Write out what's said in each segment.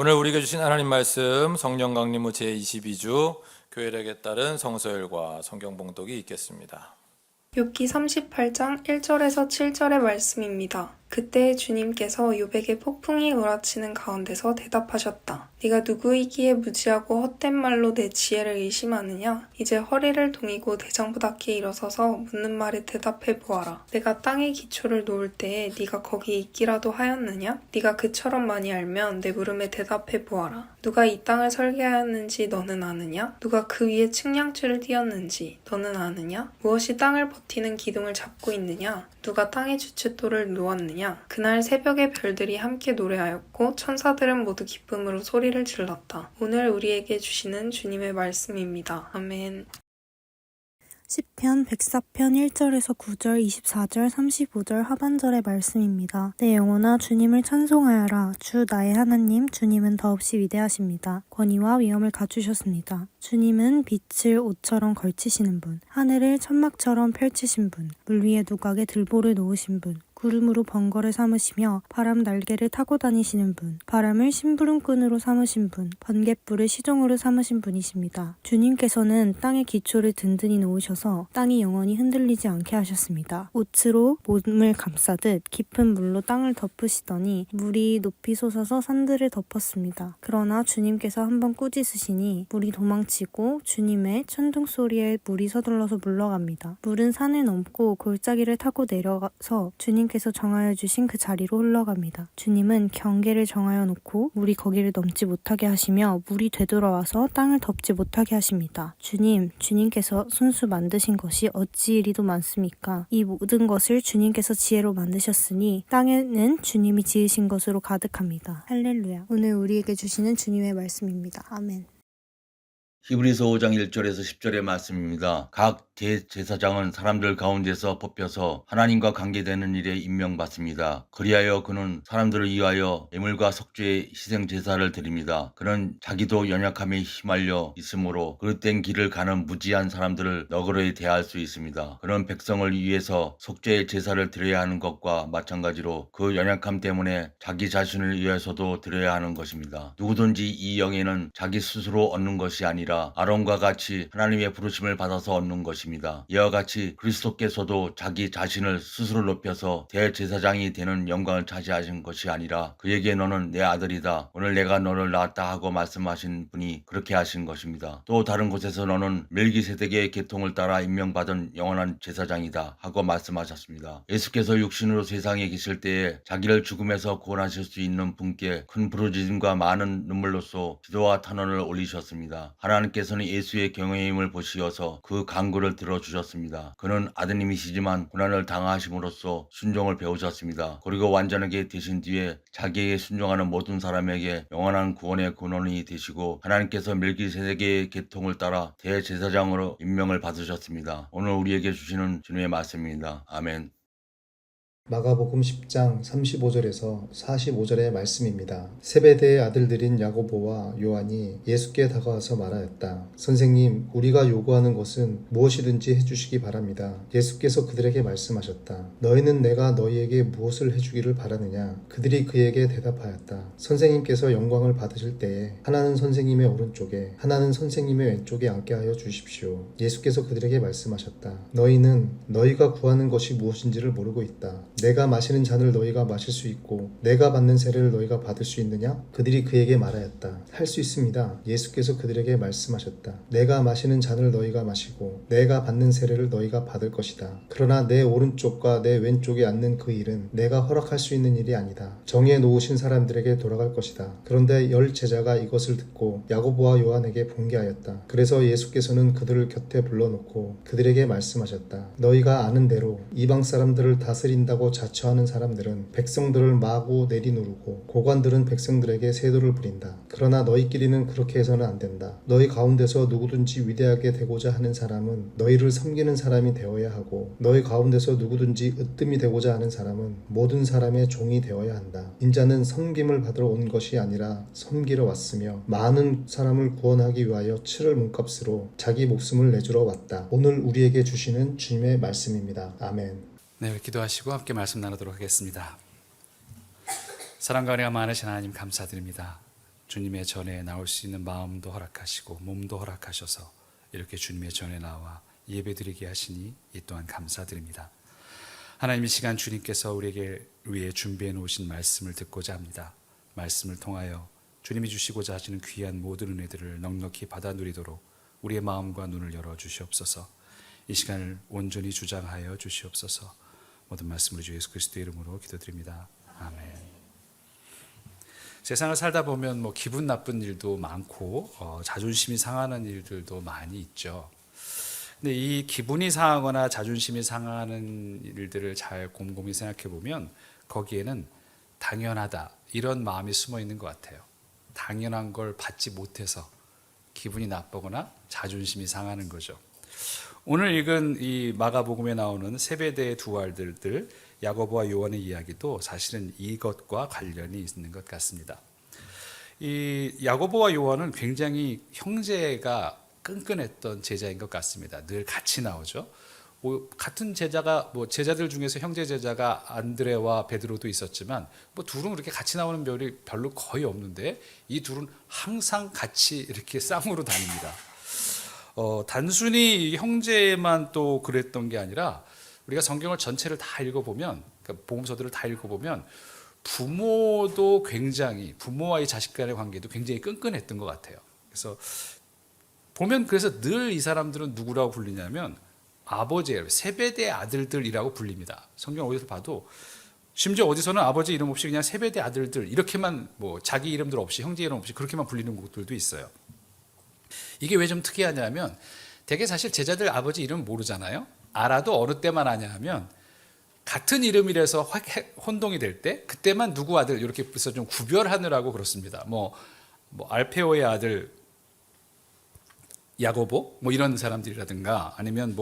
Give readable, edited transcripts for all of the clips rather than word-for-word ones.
오늘 우리에게 주신 하나님 말씀 성령 강림후 제22주 교회력에 따른 성서열과 성경 봉독이 있겠습니다. 욥기 38장 1절에서 7절의 말씀입니다. 그때 주님께서 욥에게 폭풍이 몰아치는 가운데서 대답하셨다. 네가 누구이기에 무지하고 헛된 말로 내 지혜를 의심하느냐? 이제 허리를 동이고 대장부답게 일어서서 묻는 말에 대답해 보아라. 내가 땅의 기초를 놓을 때에 네가 거기 있기라도 하였느냐? 네가 그처럼 많이 알면 내 물음에 대답해 보아라. 누가 이 땅을 설계하였는지 너는 아느냐? 누가 그 위에 측량줄을 띄었는지 너는 아느냐? 무엇이 땅을 버티는 기둥을 잡고 있느냐? 누가 땅의 주춧돌을 놓았느냐? 그날 새벽에 별들이 함께 노래하였고 천사들은 모두 기쁨으로 소리를 질렀다. 오늘 우리에게 주시는 주님의 말씀입니다. 아멘. 시편 104편 1절에서 9절, 24절, 35절 하반절의 말씀입니다. 내 영혼아 주님을 찬송하여라. 주 나의 하나님, 주님은 더없이 위대하십니다. 권위와 위엄을 갖추셨습니다. 주님은 빛을 옷처럼 걸치시는 분, 하늘을 천막처럼 펼치신 분, 물 위에 누각에 들보를 놓으신 분, 구름으로 번거를 삼으시며 바람 날개를 타고 다니시는 분, 바람을 심부름꾼으로 삼으신 분, 번갯불을 시종으로 삼으신 분이십니다. 주님께서는 땅의 기초를 든든히 놓으셔서 땅이 영원히 흔들리지 않게 하셨습니다. 옷으로 몸을 감싸듯 깊은 물로 땅을 덮으시더니 물이 높이 솟아서 산들을 덮었습니다. 그러나 주님께서 한번 꾸짖으시니 물이 도망치고 주님의 천둥 소리에 물이 서둘러서 물러갑니다. 물은 산을 넘고 골짜기를 타고 내려가서 주님께서 정하여 주신 그 자리로 흘러갑니다. 주님은 경계를 정하여 놓고 물이 거기를 넘지 못하게 하시며 물이 되돌아와서 땅을 덮지 못하게 하십니다. 주님께서 손수 만드신 것이 어찌 이리도 많습니까? 이 모든 것을 주님께서 지혜로 만드셨으니 땅에는 주님이 지으신 것으로 가득합니다. 할렐루야. 오늘 우리에게 주시는 주님의 말씀입니다. 아멘. 히브리서 5장 1절에서 10절의 말씀입니다. 각 대제사장은 사람들 가운데서 뽑혀서 하나님과 관계되는 일에 임명받습니다. 그리하여 그는 사람들을 위하여 예물과 속죄의 희생 제사를 드립니다. 그는 자기도 연약함에 휘말려 있으므로 그릇된 길을 가는 무지한 사람들을 너그러이 대할 수 있습니다. 그는 백성을 위해서 속죄의 제사를 드려야 하는 것과 마찬가지로 그 연약함 때문에 자기 자신을 위해서도 드려야 하는 것입니다. 누구든지 이 영예는 자기 스스로 얻는 것이 아니라 아론과 같이 하나님의 부르심을 받아서 얻는 것입니다. 이와 같이 그리스도께서도 자기 자신을 스스로 높여서 대제사장이 되는 영광을 차지하신 것이 아니라 그에게 너는 내 아들이다. 오늘 내가 너를 낳았다 하고 말씀하신 분이 그렇게 하신 것입니다. 또 다른 곳에서 너는 멜기세덱의 계통을 따라 임명받은 영원한 제사장이다 하고 말씀하셨습니다. 예수께서 육신으로 세상에 계실 때에 자기를 죽음에서 구원하실 수 있는 분께 큰 부르짖음과 많은 눈물로써 기도와 탄원을 올리셨습니다. 하나님께서는 예수의 경외임을 보시어서 그 간구를 들어주셨습니다. 그는 아드님이시지만 고난을 당하심으로써 순종을 배우셨습니다. 그리고 완전하게 되신 뒤에 자기에게 순종하는 모든 사람에게 영원한 구원의 근원이 되시고 하나님께서 멜기세덱의 계통을 따라 대제사장으로 임명을 받으셨습니다. 오늘 우리에게 주시는 주님의 말씀입니다. 아멘. 마가복음 10장 35절에서 45절의 말씀입니다. 세베대의 아들들인 야고보와 요한이 예수께 다가와서 말하였다. 선생님, 우리가 요구하는 것은 무엇이든지 해주시기 바랍니다. 예수께서 그들에게 말씀하셨다. 너희는 내가 너희에게 무엇을 해주기를 바라느냐? 그들이 그에게 대답하였다. 선생님께서 영광을 받으실 때에 하나는 선생님의 오른쪽에 하나는 선생님의 왼쪽에 앉게 하여 주십시오. 예수께서 그들에게 말씀하셨다. 너희는 너희가 구하는 것이 무엇인지를 모르고 있다. 내가 마시는 잔을 너희가 마실 수 있고 내가 받는 세례를 너희가 받을 수 있느냐? 그들이 그에게 말하였다. 할 수 있습니다. 예수께서 그들에게 말씀하셨다. 내가 마시는 잔을 너희가 마시고 내가 받는 세례를 너희가 받을 것이다. 그러나 내 오른쪽과 내 왼쪽에 앉는 그 일은 내가 허락할 수 있는 일이 아니다. 정해 놓으신 사람들에게 돌아갈 것이다. 그런데 10 제자가 이것을 듣고 야고보와 요한에게 분개하였다. 그래서 예수께서는 그들을 곁에 불러놓고 그들에게 말씀하셨다. 너희가 아는 대로 이방 사람들을 다스린다고 자처하는 사람들은 백성들을 마구 내리누르고 고관들은 백성들에게 세도를 부린다. 그러나 너희끼리는 그렇게 해서는 안 된다. 너희 가운데서 누구든지 위대하게 되고자 하는 사람은 너희를 섬기는 사람이 되어야 하고 너희 가운데서 누구든지 으뜸이 되고자 하는 사람은 모든 사람의 종이 되어야 한다. 인자는 섬김을 받으러 온 것이 아니라 섬기러 왔으며 많은 사람을 구원하기 위하여 치를 몸값으로 자기 목숨을 내주러 왔다. 오늘 우리에게 주시는 주님의 말씀입니다. 아멘. 네, 기도하시고 함께 말씀 나누도록 하겠습니다. 사랑과 은혜가 많으신 하나님 감사드립니다. 주님의 전에 나올 수 있는 마음도 허락하시고 몸도 허락하셔서 이렇게 주님의 전에 나와 예배드리게 하시니 이 또한 감사드립니다. 하나님, 이 시간 주님께서 우리에게 위해 준비해 놓으신 말씀을 듣고자 합니다. 말씀을 통하여 주님이 주시고자 하시는 귀한 모든 은혜들을 넉넉히 받아 누리도록 우리의 마음과 눈을 열어 주시옵소서. 이 시간을 온전히 주장하여 주시옵소서. 모든 말씀을 주 예수 그리스도의 이름으로 기도드립니다. 아멘. 세상을 살다 보면 뭐 기분 나쁜 일도 많고 자존심이 상하는 일들도 많이 있죠. 근데 이 기분이 상하거나 자존심이 상하는 일들을 잘 곰곰이 생각해 보면 거기에는 당연하다 이런 마음이 숨어 있는 것 같아요. 당연한 걸 받지 못해서 기분이 나쁘거나 자존심이 상하는 거죠. 오늘 읽은 이 마가복음에 나오는 세베대의 두 아들들 야고보와 요한의 이야기도 사실은 이것과 관련이 있는 것 같습니다. 이 야고보와 요한은 굉장히 형제가 끈끈했던 제자인 것 같습니다. 늘 같이 나오죠. 같은 제자가 제자들 중에서 형제 제자가 안드레와 베드로도 있었지만 둘은 그렇게 같이 나오는 별이 별로 거의 없는데 이 둘은 항상 같이 이렇게 쌍으로 다닙니다. 단순히 형제만 또 그랬던 게 아니라 우리가 성경을 전체를 다 읽어보면, 그러니까 복음서들을 다 읽어보면 부모도 굉장히, 부모와의 자식 간의 관계도 굉장히 끈끈했던 것 같아요. 그래서 보면 그래서 늘 이 사람들은 누구라고 불리냐면 아버지예요. 세베대 아들들이라고 불립니다. 성경 어디서 봐도 심지어 어디서는 아버지 이름 없이 그냥 세베대 아들들 이렇게만 자기 이름들 없이 형제 이름 없이 그렇게만 불리는 곳들도 있어요. 이게 왜 좀 특이하냐면 되게 사실 제자들 아버지 이름 모르잖아요. 알아도 어느 때만 아냐 하면 같은 이름이라서 혼동이 될 때 그때만 누구 아들 이렇게 해서 좀 구별하느라고 그렇습니다. 알페오의 아들 야고보 이런 사람들이라든가 아니면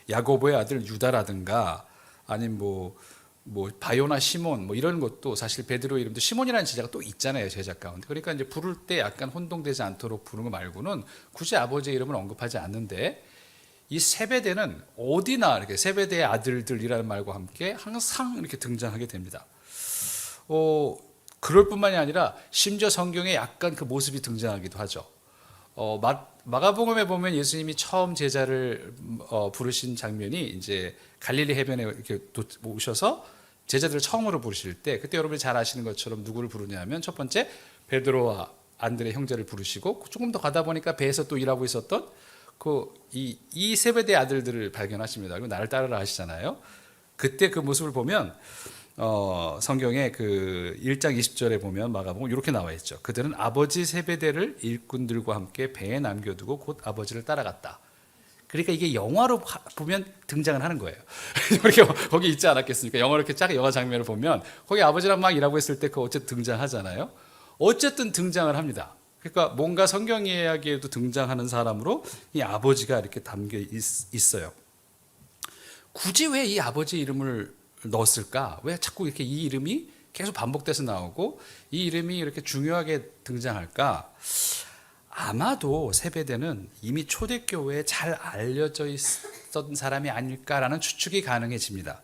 야고보의 아들 유다라든가 아니면 바요나 시몬 이런 것도 사실 베드로 이름도 시몬이라는 제자가 또 있잖아요, 제자 가운데. 그러니까 이제 부를 때 약간 혼동되지 않도록 부르는 거 말고는 굳이 아버지의 이름을 언급하지 않는데 이 세베대는 어디나 이렇게 세베대의 아들들이라는 말과 함께 항상 이렇게 등장하게 됩니다. 그럴 뿐만이 아니라 심지어 성경에 약간 그 모습이 등장하기도 하죠. 마가복음에 보면 예수님이 처음 제자를 부르신 장면이 이제 갈릴리 해변에 이렇게 오셔서 제자들을 처음으로 부르실 때 그때 여러분이 잘 아시는 것처럼 누구를 부르냐면 첫 번째 베드로와 안드레 형제를 부르시고 조금 더 가다 보니까 배에서 또 일하고 있었던 이 세베대 아들들을 발견하십니다. 그리고 나를 따르라 하시잖아요. 그때 그 모습을 보면 성경의 그 1장 20절에 보면 마가복음 이렇게 나와 있죠. 그들은 아버지 세베대를 일꾼들과 함께 배에 남겨두고 곧 아버지를 따라갔다. 그러니까 이게 영화로 보면 등장을 하는 거예요. 이렇게 거기 있지 않았겠습니까? 영화 이렇게 쫙 영화 장면을 보면 거기 아버지랑 막 일하고 있을 때 그 어쨌든 등장하잖아요. 어쨌든 등장을 합니다. 그러니까 뭔가 성경 이야기에도 등장하는 사람으로 이 아버지가 이렇게 담겨 있어요. 굳이 왜 이 아버지 이름을 넣었을까? 왜 자꾸 이렇게 이 이름이 계속 반복돼서 나오고 이 이름이 이렇게 중요하게 등장할까? 아마도 세베대는 이미 초대교회에 잘 알려져 있었던 사람이 아닐까라는 추측이 가능해집니다.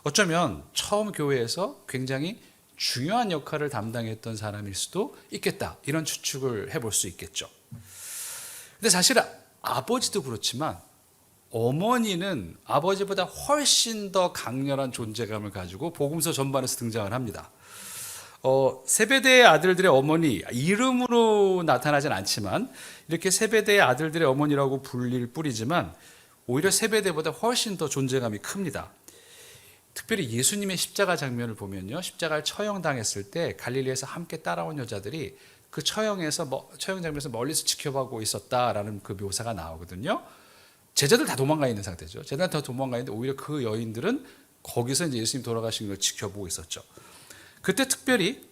어쩌면 처음 교회에서 굉장히 중요한 역할을 담당했던 사람일 수도 있겠다. 이런 추측을 해볼 수 있겠죠. 근데 사실 아버지도 그렇지만 어머니는 아버지보다 훨씬 더 강렬한 존재감을 가지고 복음서 전반에서 등장을 합니다. 세베대의 아들들의 어머니, 이름으로 나타나진 않지만 이렇게 세베대의 아들들의 어머니라고 불릴 뿐이지만 오히려 세베대보다 훨씬 더 존재감이 큽니다. 특별히 예수님의 십자가 장면을 보면요, 십자가를 처형당했을 때 갈릴리에서 함께 따라온 여자들이 그 처형 장면에서 멀리서 지켜보고 있었다라는 그 묘사가 나오거든요. 제자들 다 도망가 있는 상태죠. 제자들 다 도망가 있는데 오히려 그 여인들은 거기서 이제 예수님 돌아가신 걸 지켜보고 있었죠. 그때 특별히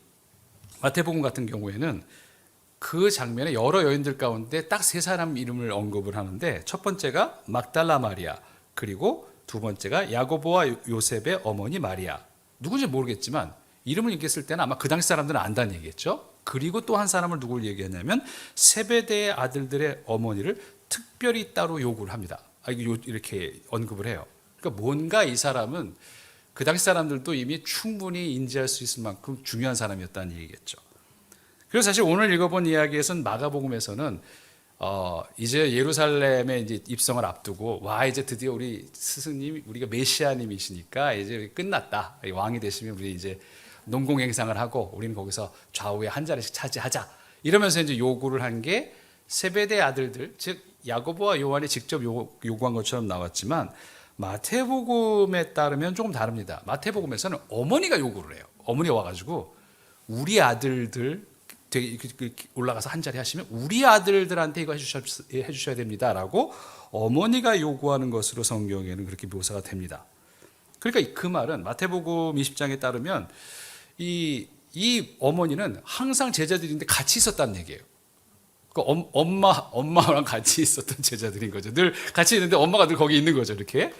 마태복음 같은 경우에는 그 장면에 여러 여인들 가운데 딱 세 사람 이름을 언급을 하는데 첫 번째가 막달라 마리아, 그리고 두 번째가 야고보와 요셉의 어머니 마리아. 누군지 모르겠지만 이름을 얘기했을 때는 아마 그 당시 사람들은 안다는 얘기겠죠. 그리고 또 한 사람을 누굴 얘기했냐면 세베대의 아들들의 어머니를 특별히 따로 요구를 합니다. 이렇게 언급을 해요. 그러니까 뭔가 이 사람은 그 당시 사람들도 이미 충분히 인지할 수 있을 만큼 중요한 사람이었다는 얘기겠죠. 그래서 사실 오늘 읽어본 이야기에서는 마가복음에서는 이제 예루살렘에 이제 입성을 앞두고 와 이제 드디어 우리 스승님 우리가 메시아님이시니까 이제 끝났다. 왕이 되시면 우리 이제 농공행상을 하고 우리는 거기서 좌우에 한 자리씩 차지하자. 이러면서 이제 요구를 한 게 세베대 아들들 즉 야고보와 요한이 직접 요구한 것처럼 나왔지만 마태복음에 따르면 조금 다릅니다. 마태복음에서는 어머니가 요구를 해요. 어머니가 와가지고 우리 아들들 올라가서 한 자리 하시면 우리 아들들한테 이거 해주셔야 됩니다라고 어머니가 요구하는 것으로 성경에는 그렇게 묘사가 됩니다. 그러니까 그 말은 마태복음 20장에 따르면 이 어머니는 항상 제자들인데 같이 있었다는 얘기예요. 그러니까 엄마랑 같이 있었던 제자들인 거죠. 늘 같이 있는데 엄마가 늘 거기 있는 거죠. 이렇게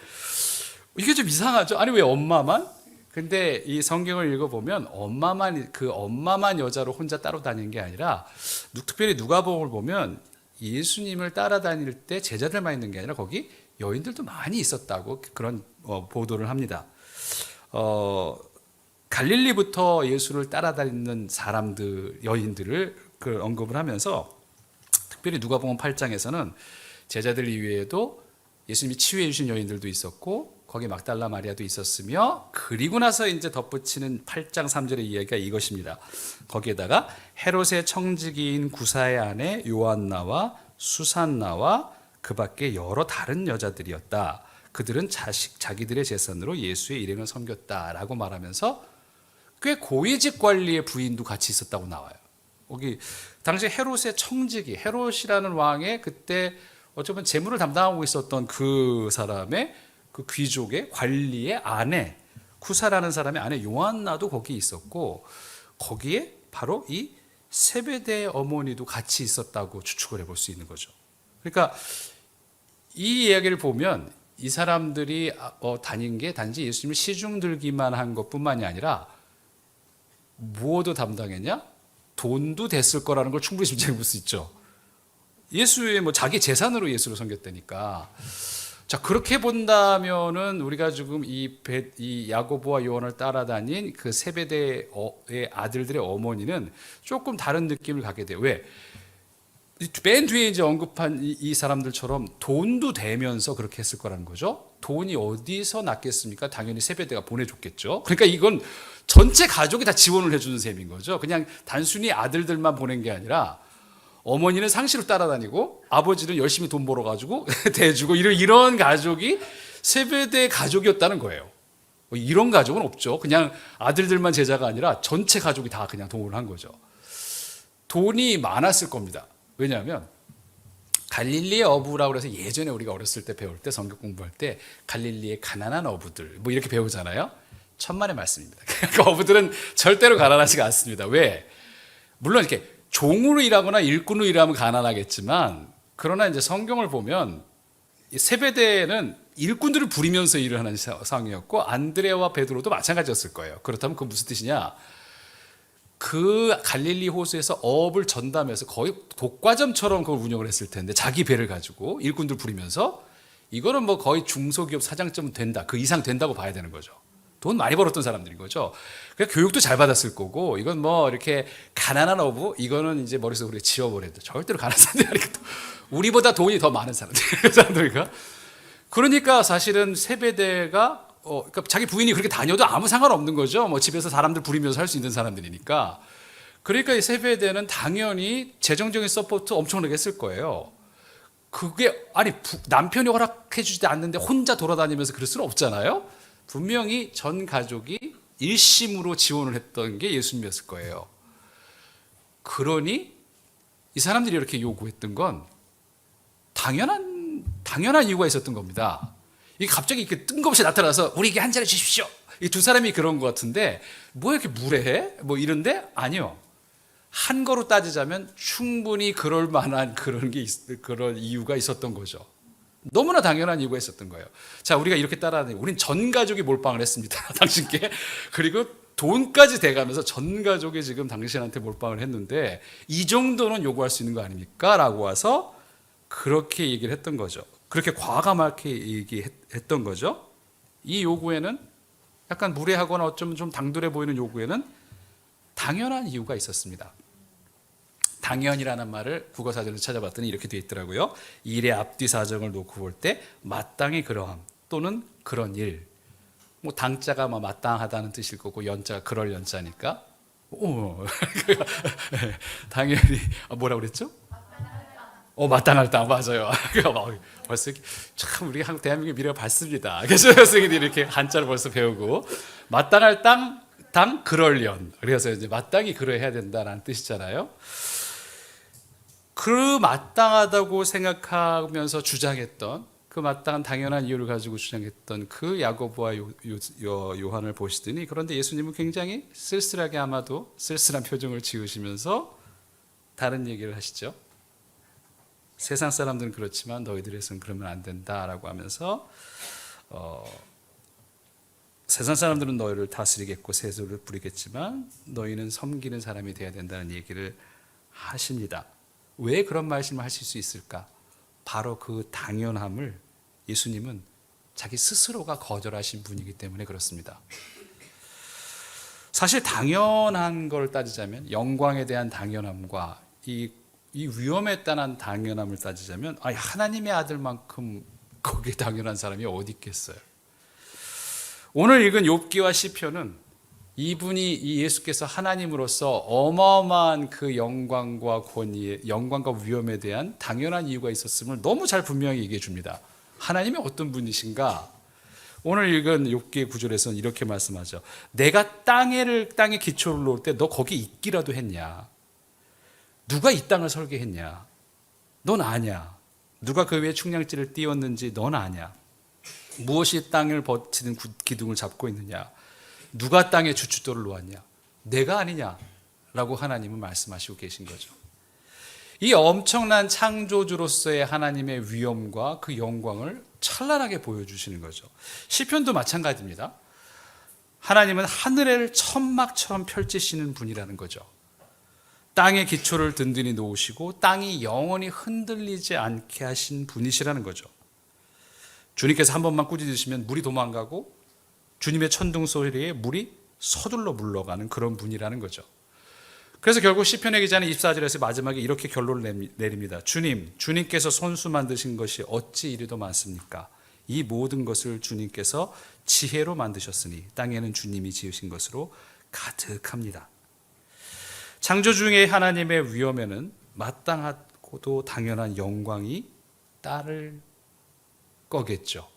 이게 좀 이상하죠. 아니 왜 엄마만? 근데 이 성경을 읽어보면 엄마만 여자로 혼자 따로 다니는 게 아니라 특별히 누가복음을 보면 예수님을 따라다닐 때 제자들만 있는 게 아니라 거기 여인들도 많이 있었다고 그런 보도를 합니다. 갈릴리부터 예수를 따라다니는 사람들, 여인들을 언급을 하면서 특별히 누가복음 8장에서는 제자들 이외에도 예수님이 치유해 주신 여인들도 있었고 거기 막달라 마리아도 있었으며 그리고 나서 이제 덧붙이는 8장 3절의 이야기가 이것입니다. 거기에다가 헤롯의 청지기인 구사의 아내 요한나와 수산나와 그 밖에 여러 다른 여자들이었다. 그들은 자기들의 재산으로 예수의 일행을 섬겼다라고 말하면서 꽤 고위직 관리의 부인도 같이 있었다고 나와요. 거기 당시 헤롯의 청지기, 헤롯이라는 왕의 그때 어쩌면 재물을 담당하고 있었던 그 사람의 그 귀족의 관리의 아내 쿠사라는 사람의 아내 요한나도 거기 있었고 거기에 바로 이 세베대의 어머니도 같이 있었다고 추측을 해볼 수 있는 거죠. 그러니까 이 이야기를 보면 이 사람들이 다닌 게 단지 예수님을 시중 들기만 한 것뿐만이 아니라 무엇도 담당했냐? 돈도 됐을 거라는 걸 충분히 짐작해 볼 수 있죠. 예수의 자기 재산으로 예수를 섬겼다니까. 자, 그렇게 본다면은 우리가 지금 이 야고보와 요한을 따라다닌 그 세베대의 아들들의 어머니는 조금 다른 느낌을 갖게 돼요. 왜? 맨 뒤에 이제 언급한 이 사람들처럼 돈도 되면서 그렇게 했을 거라는 거죠. 돈이 어디서 났겠습니까? 당연히 세베대가 보내줬겠죠. 그러니까 이건 전체 가족이 다 지원을 해주는 셈인 거죠. 그냥 단순히 아들들만 보낸 게 아니라 어머니는 상시로 따라다니고 아버지는 열심히 돈 벌어가지고 대주고 이런 가족이 세베대 가족이었다는 거예요. 이런 가족은 없죠. 그냥 아들들만 제자가 아니라 전체 가족이 다 그냥 동원을 한 거죠. 돈이 많았을 겁니다. 왜냐하면 갈릴리의 어부라고 해서 예전에 우리가 어렸을 때 배울 때 성경 공부할 때 갈릴리의 가난한 어부들 이렇게 배우잖아요. 천만의 말씀입니다. 그 어부들은 절대로 가난하지가 않습니다. 왜? 물론 이렇게 종으로 일하거나 일꾼으로 일하면 가난하겠지만 그러나 이제 성경을 보면 세베대는 일꾼들을 부리면서 일을 하는 상황이었고 안드레와 베드로도 마찬가지였을 거예요. 그렇다면 그건 무슨 뜻이냐? 그 갈릴리 호수에서 어업을 전담해서 거의 독과점처럼 그걸 운영을 했을 텐데 자기 배를 가지고 일꾼들 부리면서 이거는 거의 중소기업 사장쯤 된다. 그 이상 된다고 봐야 되는 거죠. 돈 많이 벌었던 사람들인 거죠. 그러니까 교육도 잘 받았을 거고 이건 이렇게 가난한 어부 이거는 이제 머릿속에 우리가 지워버려야 돼. 절대로 가난한 사람들이 아니고 우리보다 돈이 더 많은 사람들이니까. 그러니까 사실은 세베대가 그러니까 자기 부인이 그렇게 다녀도 아무 상관없는 거죠. 집에서 사람들 부리면서 살 수 있는 사람들이니까. 그러니까 이 세베대는 당연히 재정적인 서포트 엄청나게 했을 거예요. 그게 남편이 허락해 주지 않는데 혼자 돌아다니면서 그럴 수는 없잖아요. 분명히 전 가족이 일심으로 지원을 했던 게 예수님이었을 거예요. 그러니 이 사람들이 이렇게 요구했던 건 당연한 이유가 있었던 겁니다. 이게 갑자기 이렇게 뜬금없이 나타나서 우리에게 한 자리 주십시오. 이 두 사람이 그런 것 같은데 이렇게 무례해? 이런데 아니요. 한 거로 따지자면 충분히 그럴 만한 그런 이유가 있었던 거죠. 너무나 당연한 이유가 있었던 거예요. 자, 우리가 이렇게 따라하니 우린 전 가족이 몰빵을 했습니다. 당신께. 그리고 돈까지 돼가면서 전 가족이 지금 당신한테 몰빵을 했는데 이 정도는 요구할 수 있는 거 아닙니까? 라고 와서 그렇게 얘기를 했던 거죠. 그렇게 과감하게 얘기했던 거죠. 이 요구에는 약간 무례하거나 어쩌면 좀 당돌해 보이는 요구에는 당연한 이유가 있었습니다. 당연이라는 말을 국어사전에서 찾아봤더니 이렇게 돼 있더라고요. 일의 앞뒤 사정을 놓고 볼 때 마땅히 그러함 또는 그런 일. 뭐 당자가 뭐 마땅하다는 뜻일 거고 연자가 그럴 연자니까. 당연히 뭐라 그랬죠? 마땅할 땅 맞아요. 벌써 참 우리 한국 대한민국의 미래가 밝습니다. 그래서 선생님들이 이렇게 한자를 벌써 배우고 마땅할 당 그럴련. 그래서 이제 마땅히 그러해야 된다라는 뜻이잖아요. 그 마땅하다고 생각하면서 주장했던 그 마땅한 당연한 이유를 가지고 주장했던 그 야고보와 요한을 보시더니 그런데 예수님은 굉장히 쓸쓸하게 아마도 쓸쓸한 표정을 지으시면서 다른 얘기를 하시죠. 세상 사람들은 그렇지만 너희들에서는 그러면 안 된다라고 하면서 세상 사람들은 너희를 다스리겠고 세속을 부리겠지만 너희는 섬기는 사람이 되어야 된다는 얘기를 하십니다. 왜 그런 말씀을 하실 수 있을까? 바로 그 당연함을 예수님은 자기 스스로가 거절하신 분이기 때문에 그렇습니다. 사실 당연한 걸 따지자면 영광에 대한 당연함과 이 위험에 따른 당연함을 따지자면 하나님의 아들만큼 거기에 당연한 사람이 어디 있겠어요. 오늘 읽은 욥기와 시편은 이분이 이 예수께서 하나님으로서 어마어마한 그 영광과 권위에 영광과 위엄에 대한 당연한 이유가 있었음을 너무 잘 분명히 얘기해 줍니다. 하나님이 어떤 분이신가? 오늘 읽은 욥기의 구절에서는 이렇게 말씀하죠. 내가 땅에 기초를 놓을 때 너 거기 있기라도 했냐? 누가 이 땅을 설계했냐? 넌 아냐? 누가 그 위에 충량지를 띄웠는지 넌 아냐? 무엇이 땅을 버티는 기둥을 잡고 있느냐? 누가 땅에 주춧돌을 놓았냐? 내가 아니냐? 라고 하나님은 말씀하시고 계신 거죠. 이 엄청난 창조주로서의 하나님의 위엄과 그 영광을 찬란하게 보여주시는 거죠. 시편도 마찬가지입니다. 하나님은 하늘을 천막처럼 펼치시는 분이라는 거죠. 땅의 기초를 든든히 놓으시고 땅이 영원히 흔들리지 않게 하신 분이시라는 거죠. 주님께서 한 번만 꾸짖으시면 물이 도망가고 주님의 천둥 소리에 물이 서둘러 물러가는 그런 분이라는 거죠. 그래서 결국 시편의 기자는 24절에서 마지막에 이렇게 결론을 내립니다. 주님께서 손수 만드신 것이 어찌 이리도 많습니까? 이 모든 것을 주님께서 지혜로 만드셨으니 땅에는 주님이 지으신 것으로 가득합니다. 창조주의 하나님의 위엄에는 마땅하고도 당연한 영광이 따를 거겠죠.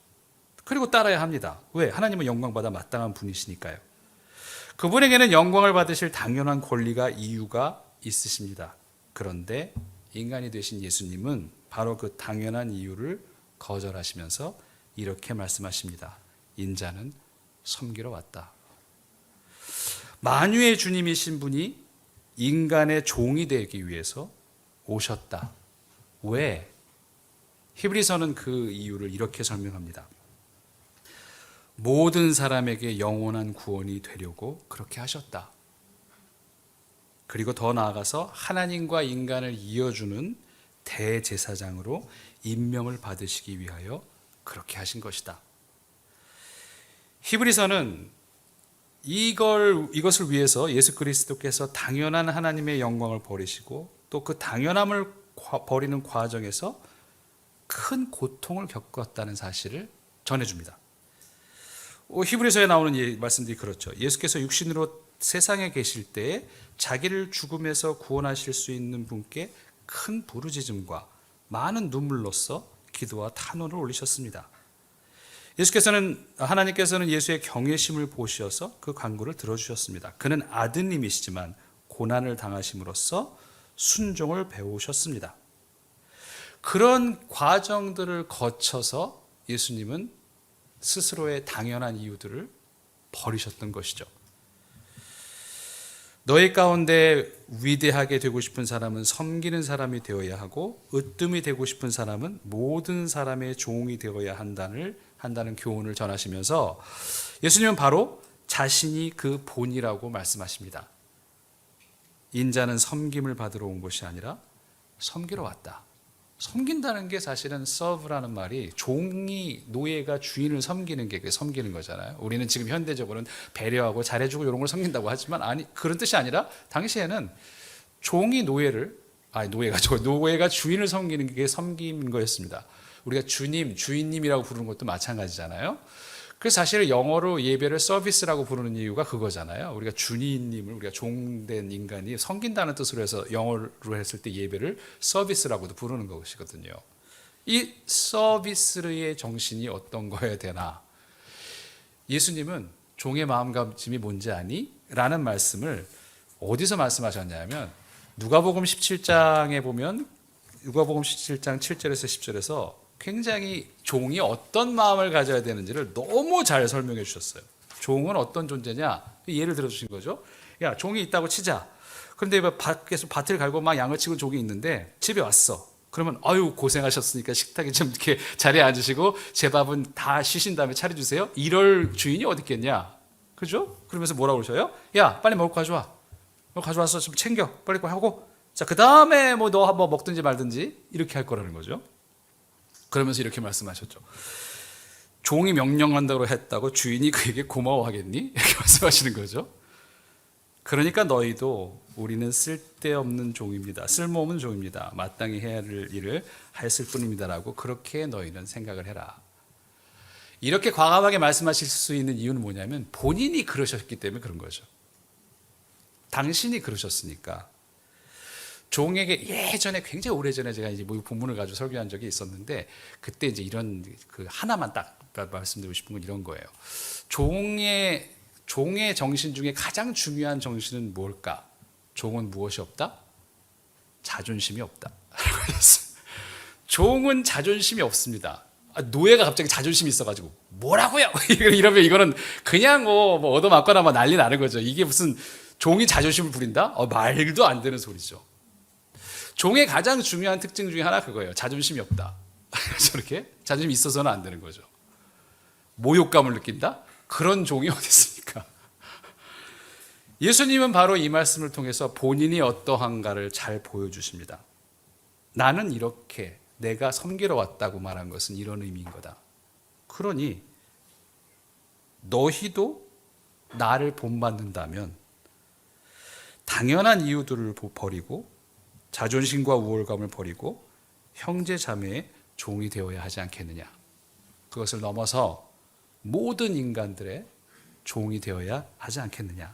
그리고 따라야 합니다. 왜? 하나님은 영광받아 마땅한 분이시니까요. 그분에게는 영광을 받으실 당연한 권리가 이유가 있으십니다. 그런데 인간이 되신 예수님은 바로 그 당연한 이유를 거절하시면서 이렇게 말씀하십니다. 인자는 섬기러 왔다. 만유의 주님이신 분이 인간의 종이 되기 위해서 오셨다. 왜? 히브리서는 그 이유를 이렇게 설명합니다. 모든 사람에게 영원한 구원이 되려고 그렇게 하셨다. 그리고 더 나아가서 하나님과 인간을 이어주는 대제사장으로 임명을 받으시기 위하여 그렇게 하신 것이다. 히브리서는 이것을 위해서 예수 그리스도께서 당연한 하나님의 영광을 버리시고 또 그 당연함을 버리는 과정에서 큰 고통을 겪었다는 사실을 전해줍니다. 히브리서에 나오는 말씀들이 그렇죠. 예수께서 육신으로 세상에 계실 때에 자기를 죽음에서 구원하실 수 있는 분께 큰 부르짖음과 많은 눈물로써 기도와 탄원을 올리셨습니다. 하나님께서는 예수의 경외심을 보시어서 그 간구를 들어주셨습니다. 그는 아드님이시지만 고난을 당하심으로써 순종을 배우셨습니다. 그런 과정들을 거쳐서 예수님은 스스로의 당연한 이유들을 버리셨던 것이죠. 너희 가운데 위대하게 되고 싶은 사람은 섬기는 사람이 되어야 하고 으뜸이 되고 싶은 사람은 모든 사람의 종이 되어야 한다는 교훈을 전하시면서 예수님은 바로 자신이 그 본이라고 말씀하십니다. 인자는 섬김을 받으러 온 것이 아니라 섬기러 왔다. 섬긴다는 게 사실은 serve라는 말이 종이 노예가 주인을 섬기는 게 섬기는 거잖아요. 우리는 지금 현대적으로는 배려하고 잘해주고 이런 걸 섬긴다고 하지만 그런 뜻이 아니라 당시에는 종이 노예를 노예가 주인을 섬기는 게 섬김인 거였습니다. 우리가 주인님이라고 부르는 것도 마찬가지잖아요. 그래서 사실 영어로 예배를 서비스라고 부르는 이유가 그거잖아요. 우리가 주님을 우리가 종된 인간이 섬긴다는 뜻으로 해서 영어로 했을 때 예배를 서비스라고도 부르는 것이거든요. 이 서비스의 정신이 어떤 거여야 되나? 예수님은 종의 마음가짐이 뭔지 아니? 라는 말씀을 어디서 말씀하셨냐면 누가복음 17장에 보면 누가복음 17장 7절에서 10절에서 굉장히 종이 어떤 마음을 가져야 되는지를 너무 잘 설명해 주셨어요. 종은 어떤 존재냐? 예를 들어 주신 거죠. 야, 종이 있다고 치자. 그런데 밖에서 밭을 갈고 막 양을 치고 종이 있는데 집에 왔어. 그러면 아유 고생하셨으니까 식탁에 좀 이렇게 자리에 앉으시고 제 밥은 다 쉬신 다음에 차려주세요. 이럴 주인이 어디 있겠냐? 그죠? 그러면서 뭐라고 그러셔요? 야, 빨리 먹을 거 가져와. 너 가져와서 좀 챙겨. 빨리 하고. 자, 그 다음에 뭐 너 한번 먹든지 말든지 이렇게 할 거라는 거죠. 그러면서 이렇게 말씀하셨죠. 종이 명령한다고 했다고 주인이 그에게 고마워하겠니? 이렇게 말씀하시는 거죠. 그러니까 너희도 우리는 쓸데없는 종입니다. 쓸모없는 종입니다. 마땅히 해야 할 일을 했을 뿐입니다라고 그렇게 너희는 생각을 해라. 이렇게 과감하게 말씀하실 수 있는 이유는 뭐냐면 본인이 그러셨기 때문에 그런 거죠. 당신이 그러셨으니까. 종에게 예전에 굉장히 오래전에 제가 이제 뭐 본문을 가지고 설교한 적이 있었는데 그때 이제 이런 그 하나만 딱 말씀드리고 싶은 건 이런 거예요. 종의 정신 중에 가장 중요한 정신은 뭘까? 종은 무엇이 없다? 자존심이 없다. 종은 자존심이 없습니다. 노예가 갑자기 자존심이 있어가지고 뭐라고요? 이러면 이거는 그냥 뭐 얻어맞거나 뭐 난리 나는 거죠. 이게 무슨 종이 자존심을 부린다? 말도 안 되는 소리죠. 종의 가장 중요한 특징 중에 하나 그거예요. 자존심이 없다. 저렇게 자존심이 있어서는 안 되는 거죠. 모욕감을 느낀다? 그런 종이 어디 있습니까? 예수님은 바로 이 말씀을 통해서 본인이 어떠한가를 잘 보여주십니다. 나는 이렇게 내가 섬기러 왔다고 말한 것은 이런 의미인 거다. 그러니 너희도 나를 본받는다면 당연한 이유들을 버리고 자존심과 우월감을 버리고 형제 자매의 종이 되어야 하지 않겠느냐. 그것을 넘어서 모든 인간들의 종이 되어야 하지 않겠느냐.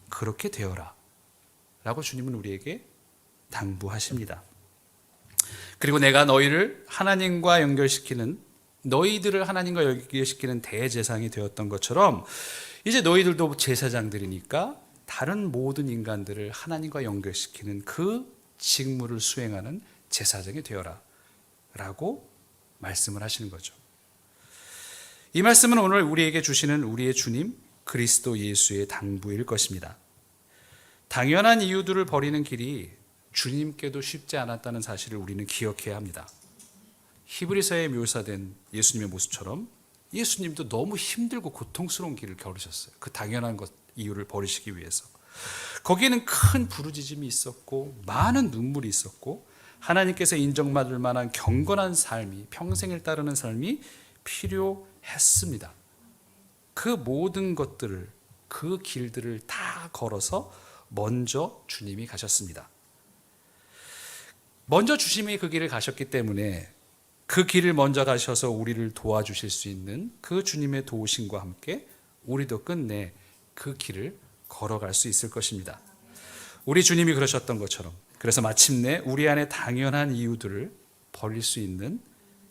그렇게 되어라 라고 주님은 우리에게 당부하십니다. 그리고 내가 너희들을 하나님과 연결시키는 대제사장이 되었던 것처럼 이제 너희들도 제사장들이니까 다른 모든 인간들을 하나님과 연결시키는 그 직무를 수행하는 제사장이 되어라 라고 말씀을 하시는 거죠. 이 말씀은 오늘 우리에게 주시는 우리의 주님 그리스도 예수의 당부일 것입니다. 당연한 이유들을 버리는 길이 주님께도 쉽지 않았다는 사실을 우리는 기억해야 합니다. 히브리서에 묘사된 예수님의 모습처럼 예수님도 너무 힘들고 고통스러운 길을 걸으셨어요. 그 당연한 이유를 버리시기 위해서. 거기에는 큰 부르짖음이 있었고 많은 눈물이 있었고 하나님께서 인정받을 만한 경건한 삶이 평생을 따르는 삶이 필요했습니다. 그 모든 것들을 그 길들을 다 걸어서 먼저 주님이 가셨습니다. 먼저 주님이 그 길을 가셨기 때문에 그 길을 먼저 가셔서 우리를 도와주실 수 있는 그 주님의 도우심과 함께 우리도 끝내 그 길을 걸어갈 수 있을 것입니다. 우리 주님이 그러셨던 것처럼 그래서 마침내 우리 안에 당연한 이유들을 버릴 수 있는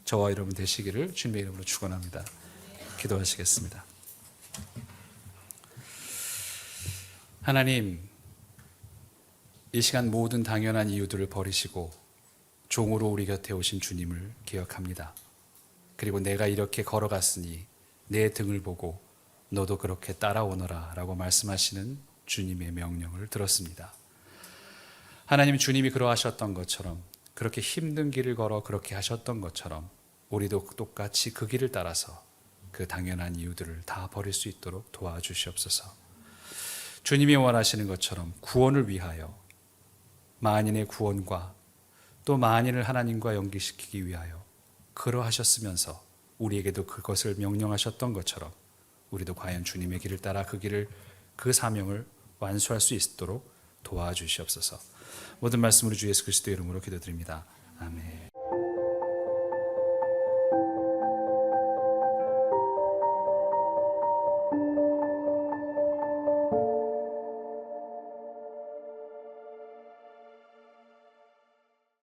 저와 여러분 되시기를 주님의 이름으로 축원합니다. 기도하시겠습니다. 하나님, 이 시간 모든 당연한 이유들을 버리시고 종으로 우리 곁에 오신 주님을 기억합니다. 그리고 내가 이렇게 걸어갔으니 내 등을 보고 너도 그렇게 따라오너라 라고 말씀하시는 주님의 명령을 들었습니다. 하나님, 주님이 그러하셨던 것처럼 그렇게 힘든 길을 걸어 그렇게 하셨던 것처럼 우리도 똑같이 그 길을 따라서 그 당연한 이유들을 다 버릴 수 있도록 도와주시옵소서. 주님이 원하시는 것처럼 구원을 위하여 만인의 구원과 또 만인을 하나님과 연결시키기 위하여 그러하셨으면서 우리에게도 그것을 명령하셨던 것처럼 우리도 과연 주님의 길을 따라 그 사명을 완수할 수 있도록 도와주시옵소서. 모든 말씀으로 주 예수 그리스도의 이름으로 기도드립니다. 아멘.